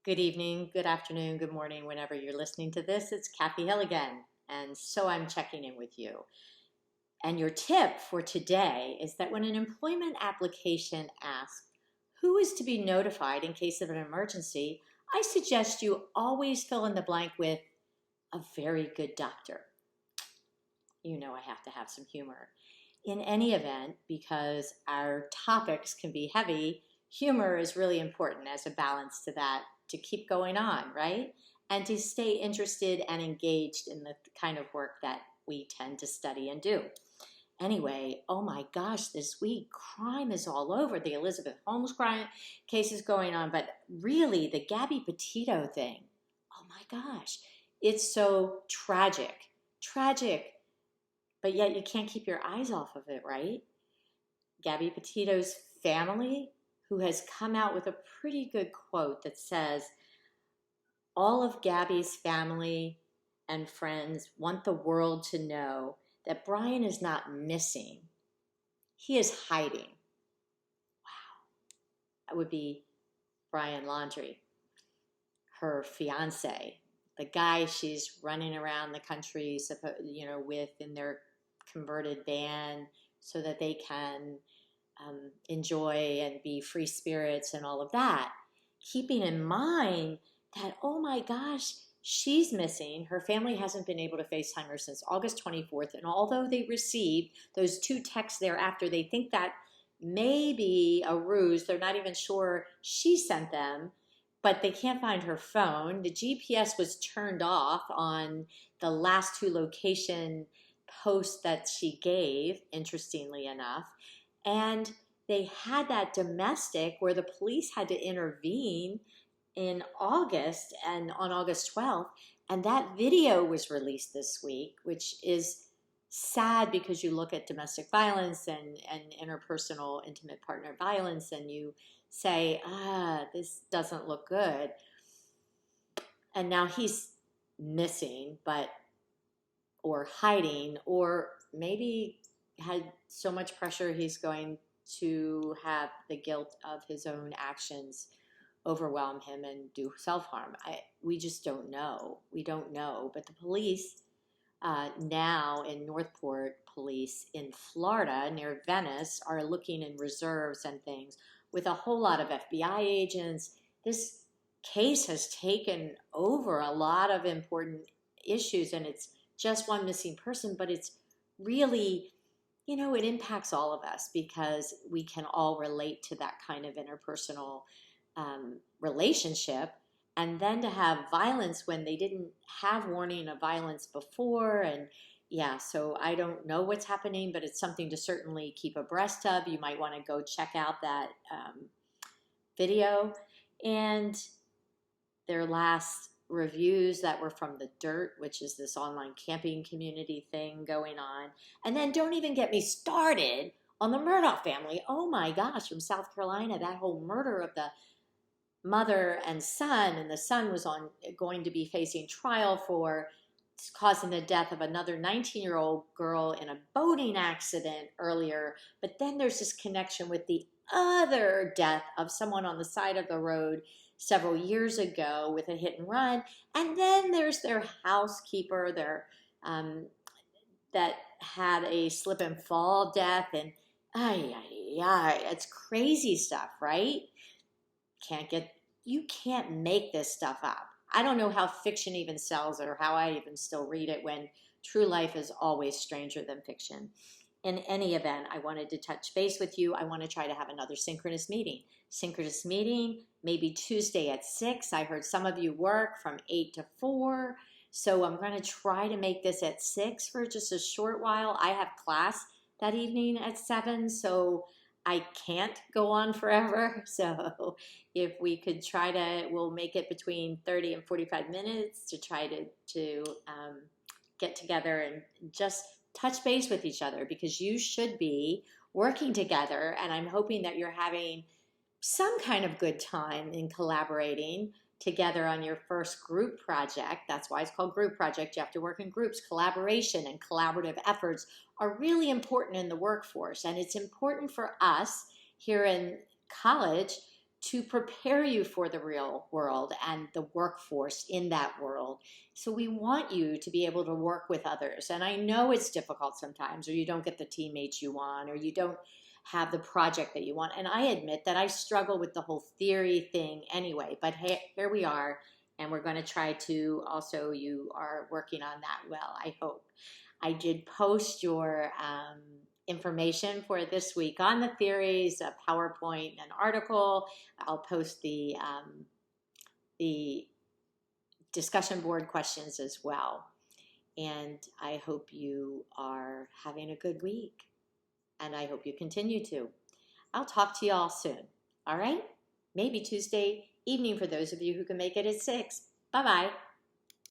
Good evening, good afternoon, good morning, whenever you're listening to this. It's Kathy Hill again. And so I'm checking in with you. And your tip for today is that when an employment application asks who is to be notified in case of an emergency, I suggest you always fill in the blank with a very good doctor. You know I have to have some humor. In any event, because our topics can be heavy, humor is really important as a balance to that to keep going on, right? And to stay interested and engaged in the kind of work that we tend to study and do. Anyway, oh my gosh, this week crime is all over. The Elizabeth Holmes crime case is going on, but really the Gabby Petito thing, oh my gosh, it's so tragic. Tragic, but yet you can't keep your eyes off of it, right? Gabby Petito's family, who has come out with a pretty good quote that says, all of Gabby's family and friends want the world to know that Brian is not missing. He is hiding. Wow. That would be Brian Laundrie, her fiance, the guy she's running around the country, with in their converted van so that they can enjoy and be free spirits and all of that. Keeping in mind that, oh my gosh, she's missing. Her family hasn't been able to FaceTime her since August 24th. And although they received those two texts thereafter, they think that may be a ruse. They're not even sure she sent them, but they can't find her phone. The GPS was turned off on the last two location posts that she gave, interestingly enough. And they had that domestic where the police had to intervene in August and on August 12th. And that video was released this week, which is sad because you look at domestic violence and interpersonal intimate partner violence and you say, this doesn't look good. And now he's missing, or hiding, or maybe had so much pressure he's going to have the guilt of his own actions overwhelm him and do self-harm. We just don't know. We don't know. But the police now in Northport police in Florida near Venice are looking in reserves and things with a whole lot of FBI agents. This case has taken over a lot of important issues, and it's just one missing person, but it's really, it impacts all of us because we can all relate to that kind of interpersonal relationship. And then to have violence when they didn't have warning of violence before. And yeah, so I don't know what's happening, but it's something to certainly keep abreast of. You might want to go check out that video. And their last reviews that were from The Dirt, which is this online camping community thing going on. And then don't even get me started on the Murdaugh family. Oh my gosh, from South Carolina, that whole murder of the mother and son, and the son was going to be facing trial for causing the death of another 19-year-old girl in a boating accident earlier. But then there's this connection with the other death of someone on the side of the road several years ago with a hit and run. And then there's their housekeeper that had a slip and fall death. And it's crazy stuff, right? You can't make this stuff up. I don't know how fiction even sells it or how I even still read it when true life is always stranger than fiction. In any event, I wanted to touch base with you. I want to try to have another synchronous meeting. Synchronous meeting, maybe Tuesday at 6. I heard some of you work from 8 to 4. So I'm going to try to make this at 6 for just a short while. I have class that evening at 7, so I can't go on forever. So if we could we'll make it between 30 and 45 minutes to try to get together and just touch base with each other, because you should be working together. And I'm hoping that you're having some kind of good time in collaborating together on your first group project. That's why it's called group project. You have to work in groups. Collaboration and collaborative efforts are really important in the workforce. And it's important for us here in college to prepare you for the real world and the workforce in that world. So we want you to be able to work with others. And I know it's difficult sometimes, or you don't get the teammates you want, or you don't have the project that you want. And I admit that I struggle with the whole theory thing anyway, but hey, here we are. And we're going to try to also, you are working on that well, I hope. I did post your information for this week on the theories, a PowerPoint, an article. I'll post the discussion board questions as well. And I hope you are having a good week. And I hope you continue to. I'll talk to you all soon. All right? Maybe Tuesday evening for those of you who can make it at 6. Bye-bye.